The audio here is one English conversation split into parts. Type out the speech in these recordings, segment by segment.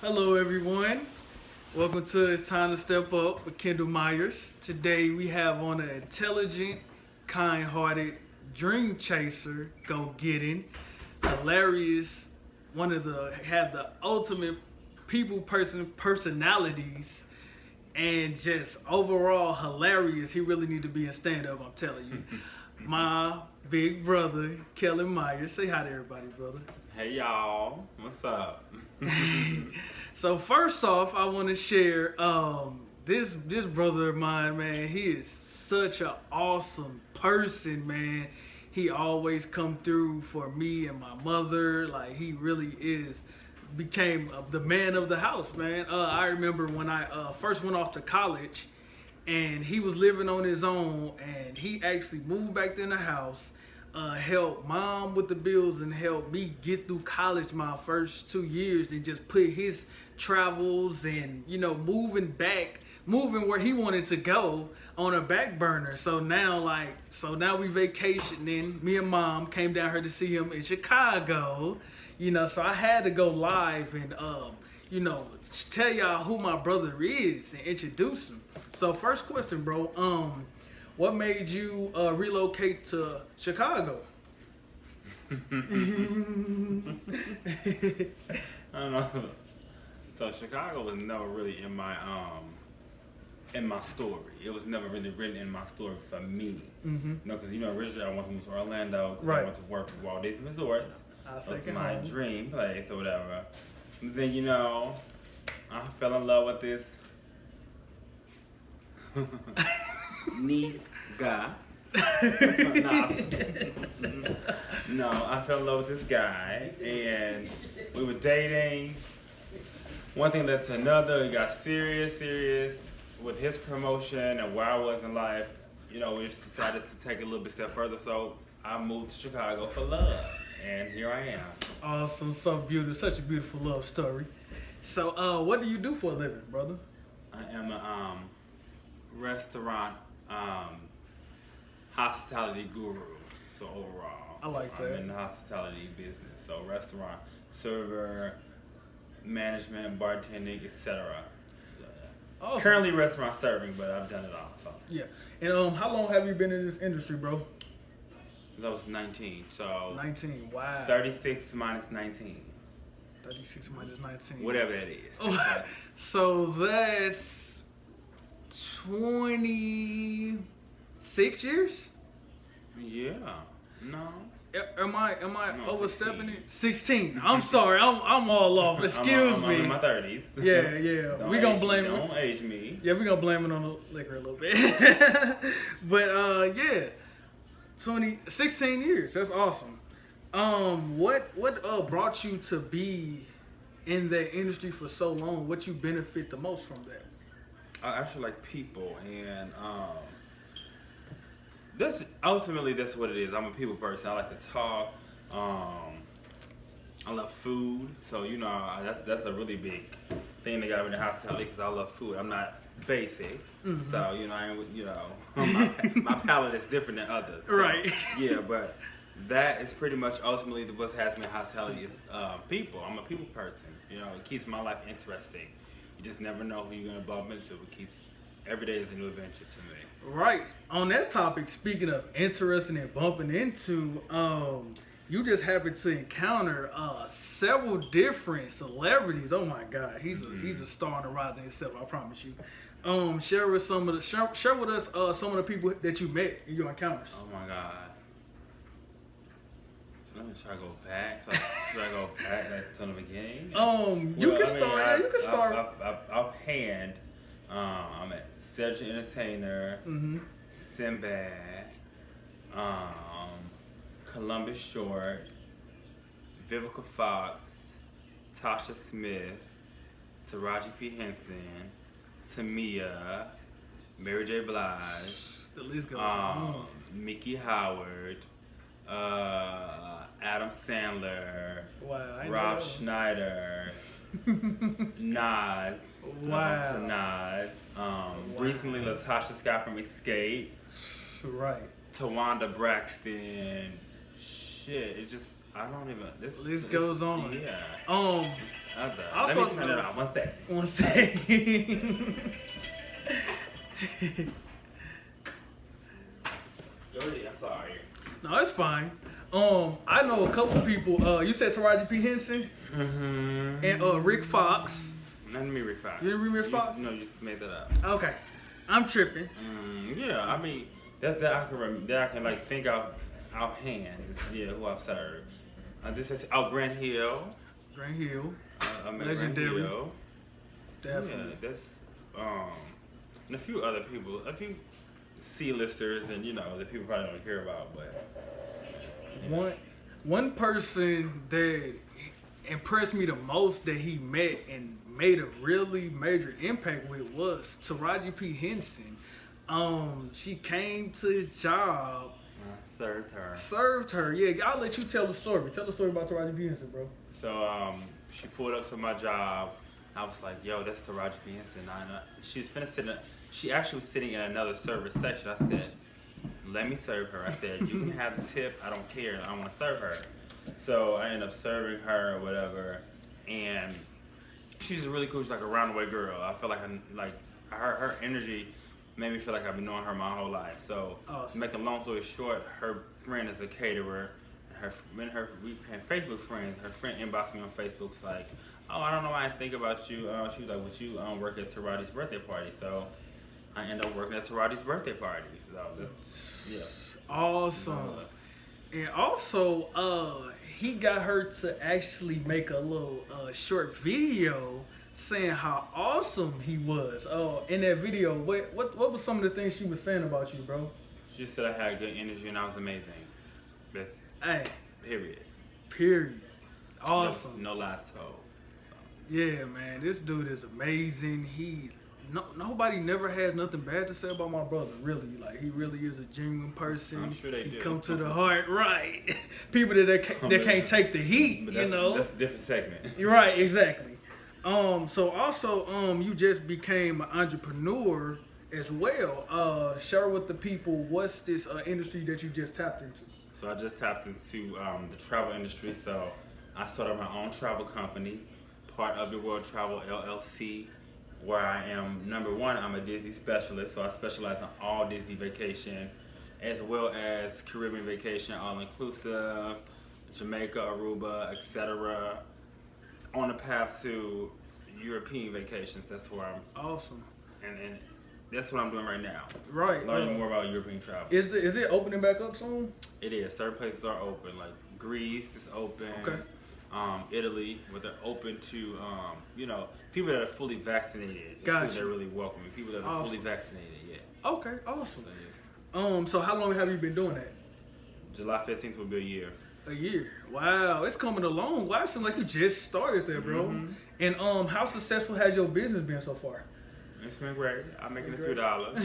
Hello, everyone. Welcome to It's Time to Step Up with Kendall Myers. Today we have on an intelligent, kind-hearted, dream chaser, go-getting, hilarious, have the ultimate personalities, and just overall hilarious. He really need to be in stand-up, I'm telling you. My big brother, Kellen Myers. Say hi to everybody, brother. Hey y'all, what's up? So first off, I want to share this brother of mine, man. He is such an awesome person, man. He always come through for me and my mother. Like he really became the man of the house, man. I remember when I first went off to college, and he was living on his own, and he actually moved back in the house. Helped mom with the bills and helped me get through college my first 2 years, and just put his travels and moving where he wanted to go on a back burner. So now we vacationing. Me and mom came down here to see him in Chicago. So I had to go live and tell y'all who my brother is and introduce him. So first question, bro. What made you relocate to Chicago? I don't know. So Chicago was never really in my story. It was never really written in my story for me. Mm-hmm. Because originally I wanted to move to Orlando because Right. I wanted to work with Walt Disney Resorts. That's my dream place or whatever. But then I fell in love with this neat guy. No, I fell in love with this guy, and we were dating. One thing led to another. It got serious with his promotion and where I was in life. We just decided to take it a little bit step further. So I moved to Chicago for love, and here I am. Awesome, so beautiful, such a beautiful love story. So, what do you do for a living, brother? I am a restaurant hospitality guru. So overall, I like that. I'm in the hospitality business. So restaurant server, management, bartending, etc. Awesome. Currently restaurant serving, but I've done it all. So Yeah. And how long have you been in this industry, bro? I was 19. So 19. Wow. 36 minus 19. 36 minus 19. Whatever that is. So that's 26 years? Yeah. No. Am I No, overstepping 16. it? 16. I'm sorry. I'm all off. Excuse I'm me. in my 30s. Yeah. Don't We gonna age blame me. it. Don't age me. Yeah, we gonna blame it on the liquor a little bit. But yeah, 16 years. That's awesome. What brought you to be in the industry for so long? What you benefit the most from that? I actually like people, and that's what it is. I'm a people person. I like to talk. I love food, so that's a really big thing that got me in the hospitality because I love food. I'm not basic, Mm-hmm. so my palate is different than others. So, Right. Yeah, but that is pretty much ultimately what has me in hospitality is people. I'm a people person. It keeps my life interesting. You just never know who you're gonna bump into. Every day is a new adventure to me. Right. On that topic, speaking of interesting and bumping into, you just happened to encounter several different celebrities. Oh my God, he's a star on the rise himself. I promise you. Share with us some of the people that you met in your encounters. Oh my God. Let me try to go back. Should I go back to the beginning? You can start. Offhand, I'm at Cedric Entertainer, Mm-hmm. Sinbad, Columbus Short, Vivica Fox, Tasha Smith, Taraji P. Henson, Tamia, Mary J. Blige, The list goes on. Mickey Howard, Adam Sandler, Wow. I Rob know. Schneider, Nas. Wow. Nas. Recently, Latasha Scott from Escape. Right. Tawanda Braxton. Shit, it's just I don't even. List goes on. Yeah. Also, let me turn it off. 1 second. 1 second. Go ahead. I'm sorry. No, it's fine. I know a couple people. You said Taraji P. Henson and Rick Fox. Let me Rick Fox. You didn't read Rick Fox? No, you just made that up. Okay, I'm tripping. Yeah, I mean that I can like think of offhand. Yeah, who I've served. This is Grant Hill. Grant Hill. Legendary. Grant Hill. Definitely. Yeah, that's and a few other people, a few C-listers, and the people probably don't care about, but one person that impressed me the most that he met and made a really major impact with was Taraji P. Henson. She came to his job. Served her. Yeah, I'll let you tell the story. Tell the story about Taraji P. Henson, bro. So she pulled up to my job. I was like, yo, that's Taraji P. Henson. She actually was sitting in another service section. I said, let me serve her. I said, you can have the tip. I don't care. I want to serve her. So I ended up serving her or whatever. And she's really cool. She's like a roundaway girl. I feel like her energy made me feel like I've been knowing her my whole life. So to make a long story short, her friend is a caterer. We became Facebook friends. Her friend inboxed me on Facebook. Was like, oh, I don't know why I think about you. She was like, would you work at Taraji's birthday party? So I ended up working at Taraji's birthday party. So that's, awesome. And also, he got her to actually make a little short video saying how awesome he was. In that video, what was some of the things she was saying about you, bro? She said I had good energy and I was amazing. That's period. Awesome. No lies told. So. Yeah, man, this dude is amazing. Nobody never has nothing bad to say about my brother, really. Like, he really is a genuine person. I'm sure they do. He come to the heart, right. People that can't take the heat, that's a different segment. Right, exactly. So also, you just became an entrepreneur as well. Share with the people, what's this industry that you just tapped into? So I just tapped into the travel industry. So I started my own travel company, part of the World Travel LLC, where I am, number one, I'm a Disney specialist. So I specialize in all Disney vacation, as well as Caribbean vacation, all-inclusive, Jamaica, Aruba, etc. On the path to European vacations. That's where I'm. Awesome. And that's what I'm doing right now. Right. Learning more about European travel. Is it opening back up soon? It is. Certain places are open. Like Greece is open. Okay. Italy, but they're open to people that are fully vaccinated. Gotcha. They're really welcoming. People that are fully vaccinated. Yeah. Okay. Awesome. So, yeah. So how long have you been doing that? July 15th will be a year. A year. Wow, it's coming along. Wow, it seems like you just started there, bro. Mm-hmm. And how successful has your business been so far? It's been great. I'm making a few dollars.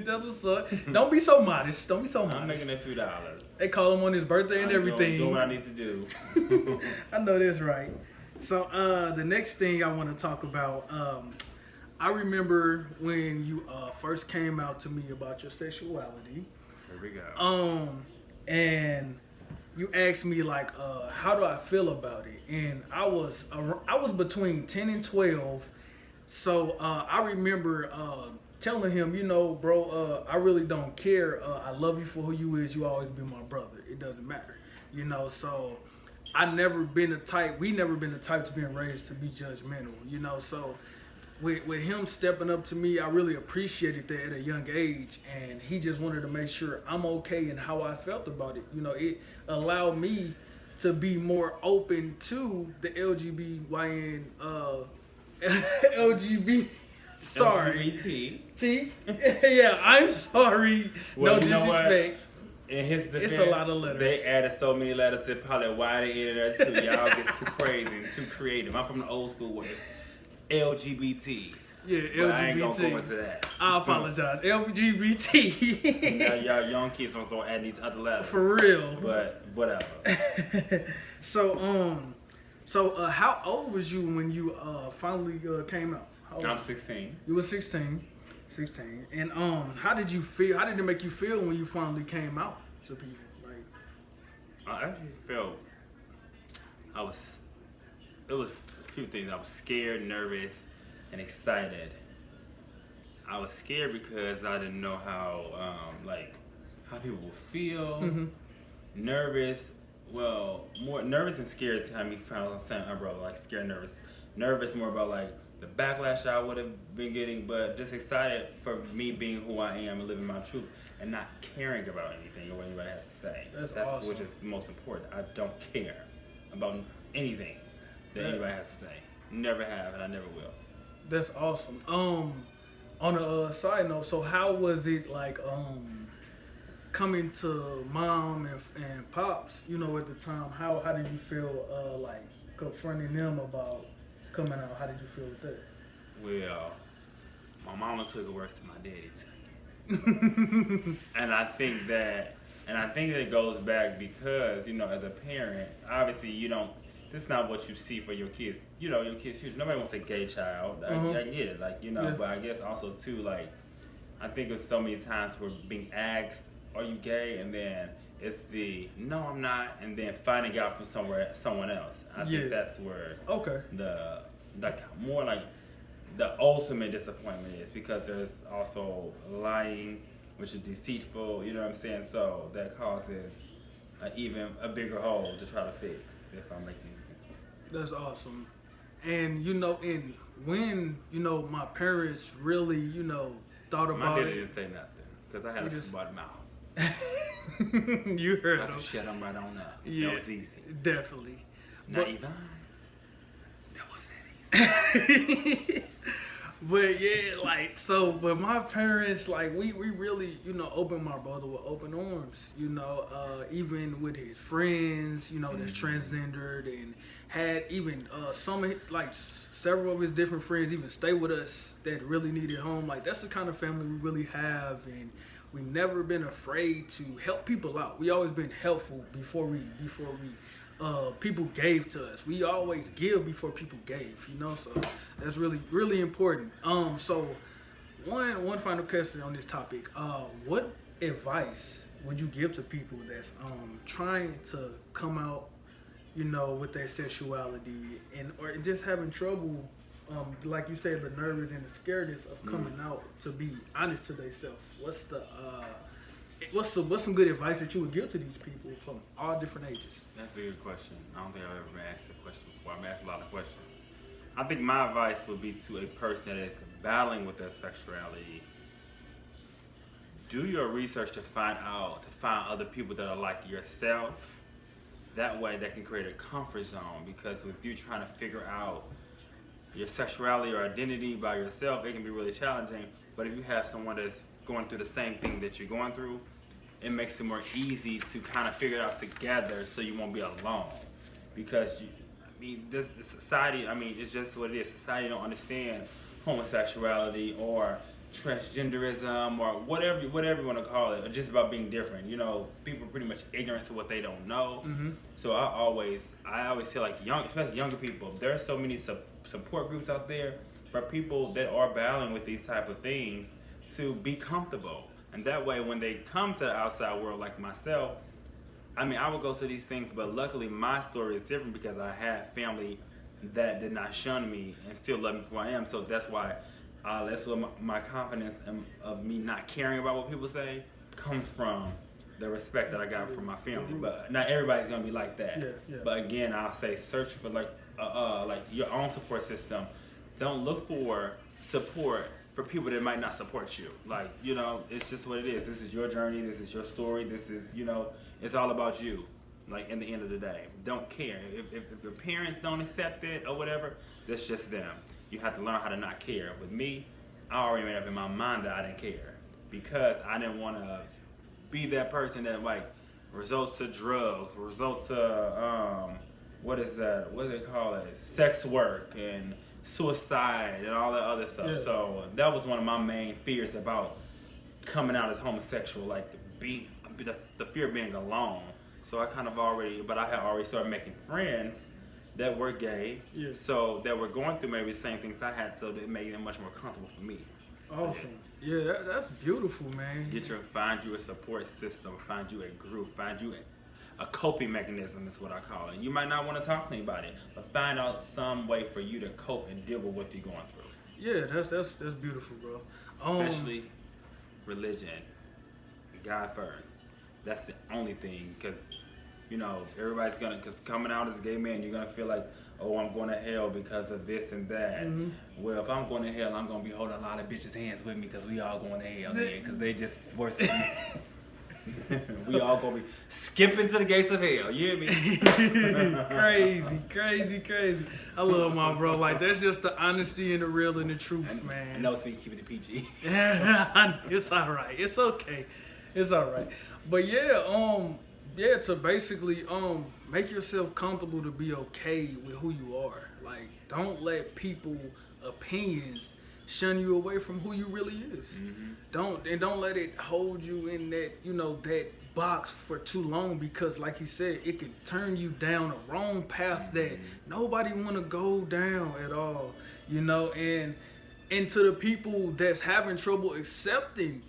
That's what's up. Don't be so modest. I'm making a few dollars. They call him on his birthday and everything. Do what I need to do. I know that's right. So the next thing I want to talk about, I remember when you first came out to me about your sexuality. Here we go. And you asked me like, how do I feel about it? And I was between 10 and 12. So I remember telling him, bro, I really don't care. I love you for who you is. You always be my brother. It doesn't matter. So we never been the type to being raised to be judgmental, So with him stepping up to me, I really appreciated that at a young age. And he just wanted to make sure I'm okay and how I felt about it. It allowed me to be more open to the LGBTYN LGBT. T? Yeah, I'm sorry. Well, no disrespect. In his defense, it's a lot of letters. They added so many letters that probably why they in there too. Y'all get too crazy and too creative. I'm from the old school way. LGBT. Yeah, LGBT. But I ain't gonna go into that. I apologize. LGBT. Now y'all young kids don't start adding these other letters. For real. But whatever. So how old was you when you finally came out? I'm 16. You were 16. And how did you feel? How did it make you feel when you finally came out to people? Like, I actually felt I was, it was a few things. I was scared, nervous, and excited. I was scared because I didn't know how people will feel. Mm-hmm. Nervous, well, more nervous and scared time we found on the same umbrella, like scared, nervous more about like the backlash I would have been getting, but just excited for me being who I am and living my truth and not caring about anything or what anybody has to say. That's awesome. Which is the most important. I don't care about anything that anybody has to say. Never have, and I never will. That's awesome. On a side note, so how was it like coming to mom and pops? You know, at the time, how did you feel like confronting them about coming out? How did you feel with that? Well, my mama took it worse than my daddy took it. and I think that it goes back because, you know, as a parent, obviously you don't, this is not what you see for your kids, you know, your kids' future. Nobody wants a gay child. I get it, like, you know, Yeah. but I guess also too, like, I think there's so many times we're being asked, are you gay? And then it's the, no, I'm not, and then finding out from someone else. I think that's where more like the ultimate disappointment is, because there's also lying, which is deceitful, you know what I'm saying? So that causes even a bigger hole to try to fix, if I'm making sense. That's awesome. And you know, when you know my parents really, you know, thought about My daddy it. didn't say nothing because I had a smart mouth. You heard I him. could shut him right on up. Yeah, That was easy. definitely. Now, But- Yvonne, that wasn't easy. But yeah, like, so, but my parents, like, we really, you know, opened my brother with open arms, you know, even with his friends, you know, that's transgendered, and had even several of his different friends even stay with us that really needed home. Like, that's the kind of family we really have, and we never been afraid to help people out. We always been helpful before people gave to us. We always give before people gave, you know, so that's really, really important. So one final question on this topic. What advice would you give to people that's trying to come out, you know, with their sexuality or just having trouble, like you said, the nervous and the scaredness of coming out, to be honest to themselves? What's some good advice that you would give to these people from all different ages? That's a good question. I don't think I've ever been asked that question before. I've been asked a lot of questions. I think my advice would be to a person that is battling with their sexuality: do your research to find other people that are like yourself. That way that can create a comfort zone, because with you trying to figure out your sexuality or identity by yourself, it can be really challenging. But if you have someone that's going through the same thing that you're going through, it makes it more easy to kind of figure it out together, so you won't be alone. Because this society, it's just what it is. Society don't understand homosexuality or transgenderism or whatever you want to call it, or just about being different. You know, people are pretty much ignorant to what they don't know. So I always feel like especially younger people, there are so many support groups out there for people that are battling with these type of things, to be comfortable. And that way, when they come to the outside world like myself, I would go to these things, but luckily my story is different because I had family that did not shun me and still love me for who I am. So that's why my confidence of me not caring about what people say comes from the respect that I got from my family. But not everybody's gonna be like that. Yeah. But again, I'll say search for like your own support system. Don't look for support for people that might not support you. Like, you know, it's just what it is. This is your journey. This is your story. This is, you know, it's all about you. Like, in the end of the day, don't care. If your parents don't accept it or whatever, that's just them. You have to learn how to not care. With me, I already made up in my mind that I didn't care, because I didn't want to be that person that, like, results to drugs, results to, what is that? What do they call it? Sex work and suicide and all that other stuff. Yeah. So that was one of my main fears about coming out as homosexual, like the fear of being alone. So I had already started making friends that were gay, so that were going through maybe the same things I had, so that made it much more comfortable for me. Awesome. That's beautiful, man. Find you a support system, find you a group, find you a coping mechanism is what I call it. You might not want to talk to anybody, but find out some way for you to cope and deal with what you're going through. Yeah, that's beautiful, bro. Especially religion, God first. That's the only thing, because everybody's gonna, because coming out as a gay man, you're gonna feel like, oh, I'm going to hell because of this and that. Mm-hmm. Well, if I'm going to hell, I'm gonna be holding a lot of bitches' hands with me, because we all going to hell then, because they just worse than me. We all gonna be skipping to the gates of hell. You hear me? Crazy. I love my bro. Like, that's just the honesty and the real and the truth, man. And no speak, keeping it PG. It's all right. It's okay. It's all right. But yeah, to basically make yourself comfortable to be okay with who you are. Like, don't let people opinions shun you away from who you really is. Mm-hmm. Don't let it hold you in that that box for too long, because like he said, it can turn you down a wrong path that nobody want to go down at all. And to the people that's having trouble accepting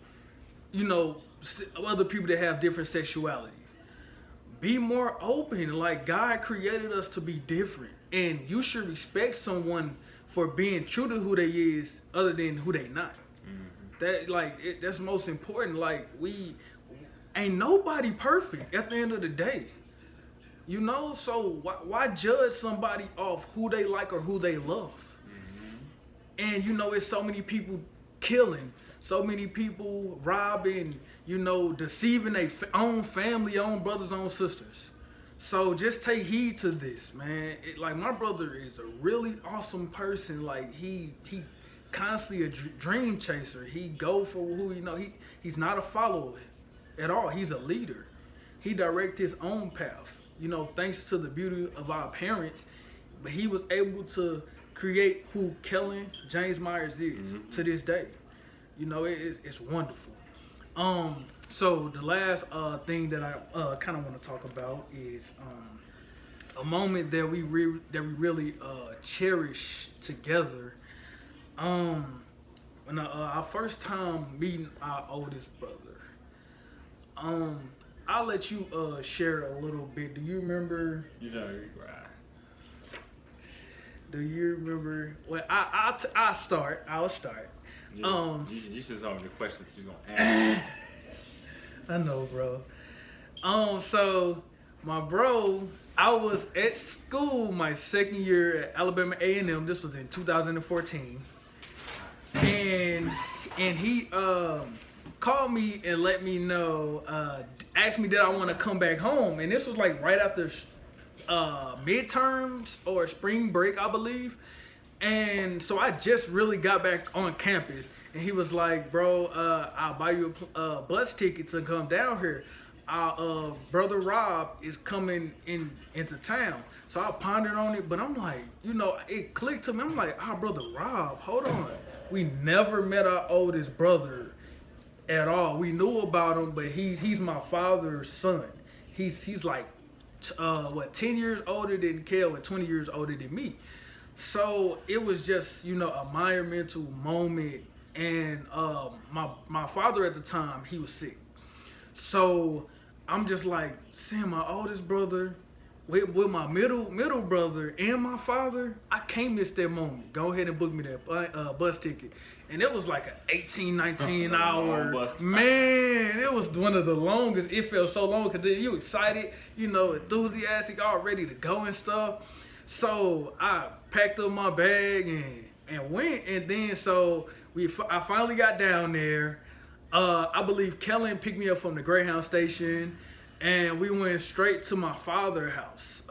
other people that have different sexuality, be more open. Like, God created us to be different, and you should respect someone for being true to who they is, other than who they not. Mm-hmm. That's most important. Like, we ain't nobody perfect at the end of the day, so why judge somebody off who they like or who they love? And it's so many people killing, so many people robbing, deceiving their own family, own brothers, own sisters. So just take heed to this, man. Like, my brother is a really awesome person. Like, he constantly a dream chaser. He go for who he's not a follower at all. He's a leader. He direct his own path. Thanks to the beauty of our parents, but he was able to create who Kellen James Myers is to this day. It's wonderful. So the last thing that I kind of want to talk about is a moment that we really cherish together. When our first time meeting our oldest brother. I'll let you share a little bit. Do you remember? You trying to cry? Do you remember? Well, I'll start. You should tell me the questions you're gonna ask. I know, bro. So my bro, I was at school my second year at Alabama A&M. This was in 2014, and he called me and let me know, asked me did I want to come back home, and this was like right after midterms or spring break, I believe. And so I just really got back on campus, and he was like, bro, I'll buy you a bus ticket to come down here. Our brother Rob is coming into town. So I pondered on it, but I'm like, it clicked to me. I'm like, our brother Rob, hold on. We never met our oldest brother at all. We knew about him, but he's my father's son. He's like 10 years older than Kel and 20 years older than me. So it was just, a monumental moment. And my father at the time, he was sick. So I'm just like, seeing my oldest brother with my middle brother and my father, I can't miss that moment. Go ahead and book me that bus ticket. And it was like an 18, 19 hour, man, it was one of the longest. It felt so long because you excited, enthusiastic, all ready to go and stuff. So I packed up my bag and went, and then so I finally got down there. I believe Kellen picked me up from the Greyhound station, and we went straight to my father's house.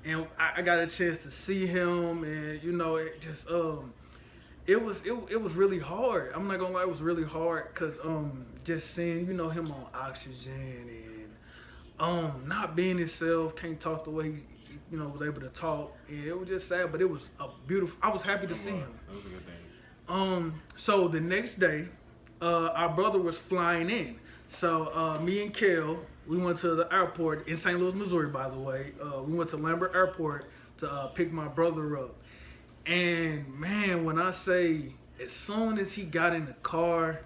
And I got a chance to see him, and it just it was really hard. I'm not gonna lie, it was really hard because just seeing him on oxygen and not being himself, can't talk the way he was able to talk, and it was just sad, but it was a beautiful. I was happy to see him. That was a good thing. So the next day, our brother was flying in. So me and Kel, we went to the airport in St. Louis, Missouri, by the way. We went to Lambert Airport to pick my brother up. And man, when I say, as soon as he got in the car,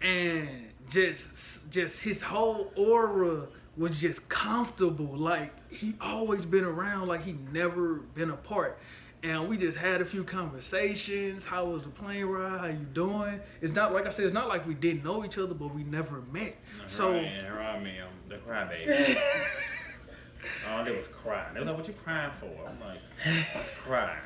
and just his whole aura was just comfortable. Like, he always been around, like he never been apart. And we just had a few conversations. How was the plane ride? How you doing? It's not, like I said, it's not like we didn't know each other, but we never met. So here I am, the crybaby. All they was crying. They was like, "What you crying for?" I'm like, "I was crying."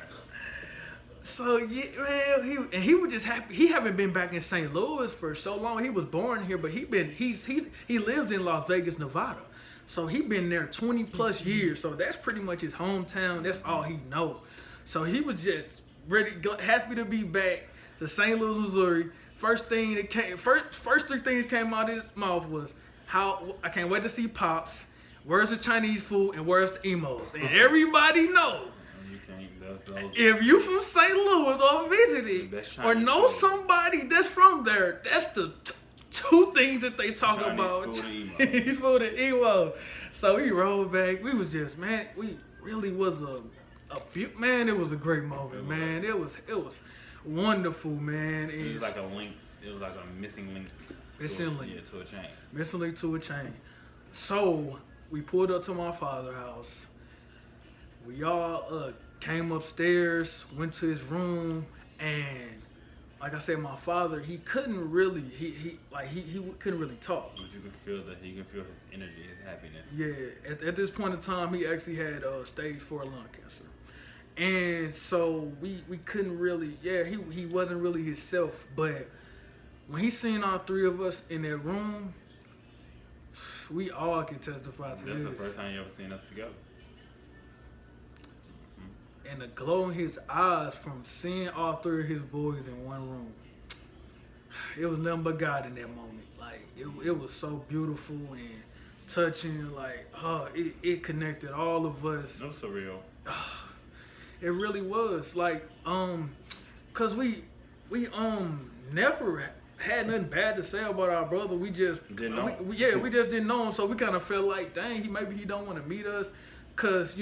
So yeah, man, he was just happy. He haven't been back in St. Louis for so long. He was born here, but he lived in Las Vegas, Nevada. So he been there 20 plus years. So that's pretty much his hometown. That's all he know. So he was just happy to be back to St. Louis, Missouri. First three things came out of his mouth was, "How I can't wait to see Pops. Where's the Chinese food and where's the emos?" And everybody know. If you from St. Louis or visiting or know somebody that's from there, that's the two things that they talk about. Chinese food and emo. So we rolled back. We was just, man, we really was man, it was a great moment, man. It was wonderful, man. It was like a link. It was like a missing link. Missing link. Yeah, to a chain. Missing link to a chain. So we pulled up to my father's house. We all came upstairs, went to his room, and like I said, my father, he couldn't really, he couldn't really talk. But you could feel that he could feel his energy, his happiness. Yeah, at this point in time, he actually had stage 4 lung cancer, and so we couldn't really, he wasn't really himself. But when he seen all three of us in that room, we all can testify to this. That's the first time you ever seen us together. And the glow in his eyes from seeing all three of his boys in one room. It was nothing but God in that moment. Like, it was so beautiful and touching. Like, it connected all of us. It was surreal. It really was. Like, cause we never had nothing bad to say about our brother. We just didn't know. We just didn't know him. So we kind of felt like, dang, maybe he don't want to meet us, cause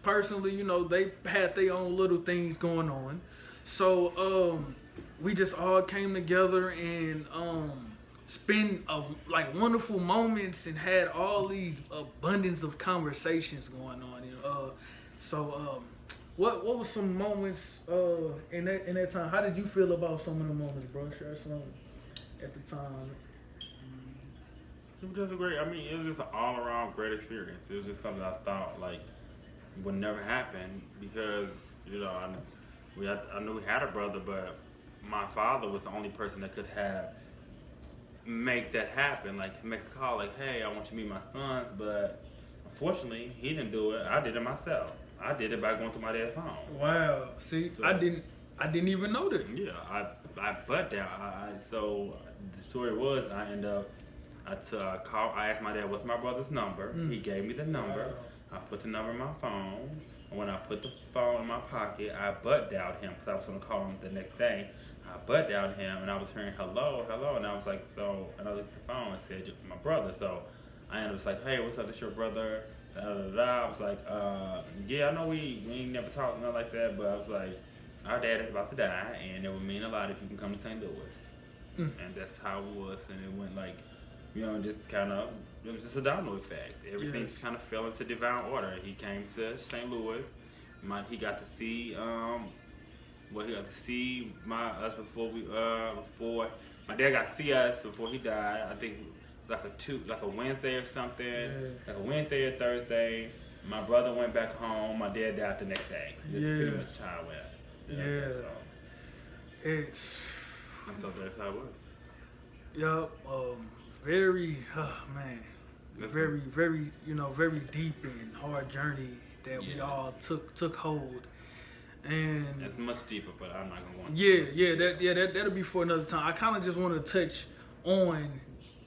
personally, they had their own little things going on. So we just all came together and spent wonderful moments and had all these abundance of conversations going on. What was some moments in that time? How did you feel about some of the moments, bro? Share some at the time. It was just it was just an all around great experience. It was just something I thought would never happen because I knew we had a brother, but my father was the only person that could make that happen, make a call hey, I want you to meet my sons. But unfortunately he didn't do it. I did it myself. I did it by going through my dad's phone. Wow. See, so, I didn't even know that. Yeah, I butt down. So the story was I ended up I asked my dad what's my brother's number. He gave me the number. Wow. I put the number in my phone, and when I put the phone in my pocket, I butt dialed him because I was going to call him the next day. I butt dialed him, and I was hearing hello, and I was like, and I looked at the phone and said, my brother. So I ended up hey, what's up, this your brother? I was like, I know we ain't never talked nothing like that, but I was like, our dad is about to die, and it would mean a lot if you can come to St. Louis. And that's how it was, and it went just kind of, it was just a domino effect. Everything just kind of fell into divine order. He came to St. Louis. He got to see, us before my dad got to see us before he died. I think like a Wednesday or something, like a Wednesday or Thursday. My brother went back home. My dad died the next day. That's pretty much how it went. So that's how it was. Yup. Very very, very, very deep and hard journey that we all took hold. And it's much deeper, but I'm not gonna go into that'll be for another time. I kind of just want to touch on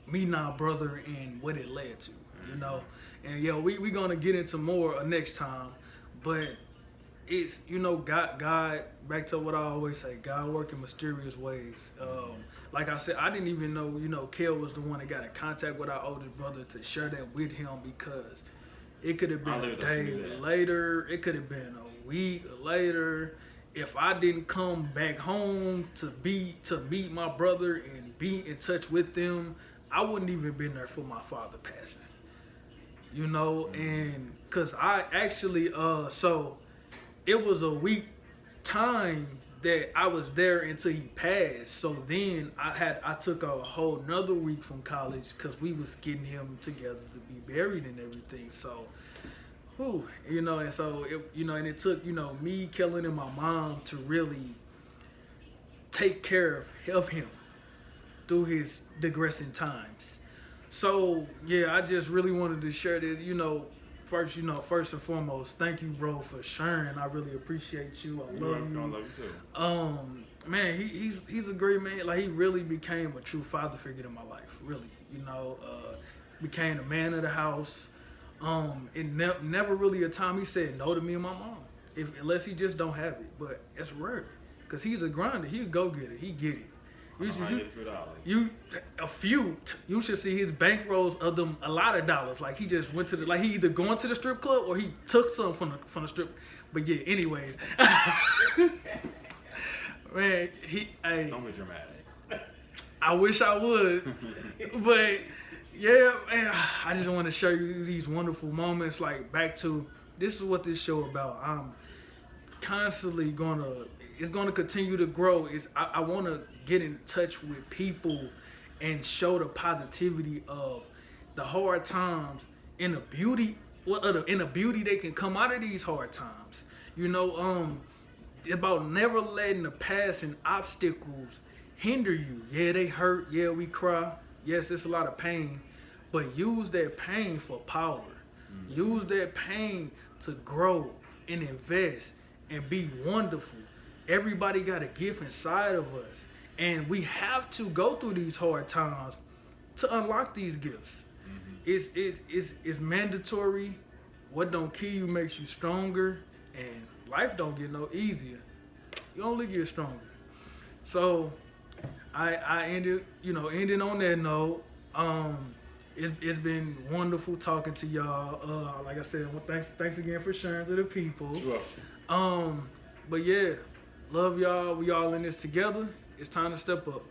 me now, brother, and what it led to, and we gonna get into more next time, but it's God. Back to what I always say, God work in mysterious ways. Like I said, I didn't even know, Kel was the one that got in contact with our oldest brother to share that with him, because it could have been a day later, it could have been a week later. If I didn't come back home to meet my brother and be in touch with them, I wouldn't even been there for my father passing. you know, and cause I actually, so it was a week time that I was there until he passed. So then I took a whole nother week from college because we was getting him together to be buried and everything. So, whew, you know, and so it, you know, and it took, you know, me, Kellen, and my mom to really take care of him through his digressing times. So yeah, I just really wanted to share this, first and foremost, thank you, bro, for sharing. I really appreciate you. I love you. I love you too. Man, he's a great man. Like, he really became a true father figure in my life. Really, became a man of the house. Never really a time he said no to me and my mom, unless he just don't have it. But it's rare, cause he's a grinder. He a go getter. He get it. You should see his bankrolls of them, a lot of dollars. Like, he just went to he either going to the strip club or he took some from the strip. But yeah, anyways, man, don't be dramatic. I wish I would, but yeah, man, I just want to show you these wonderful moments. Like, back to, this is what this show about. I'm constantly it's gonna continue to grow. I want to get in touch with people and show the positivity of the hard times and the beauty, they can come out of these hard times. About never letting the past and obstacles hinder you. Yeah, they hurt. Yeah, we cry. Yes, it's a lot of pain, but use that pain for power. Use that pain to grow and invest and be wonderful. Everybody got a gift inside of us, and we have to go through these hard times to unlock these gifts. It's mandatory. What don't kill you makes you stronger, and life don't get no easier. You only get stronger. So I ended on that note. It's been wonderful talking to y'all. Like I said, thanks again for sharing to the people. Sure. But yeah, love y'all. We all in this together. It's time to step up.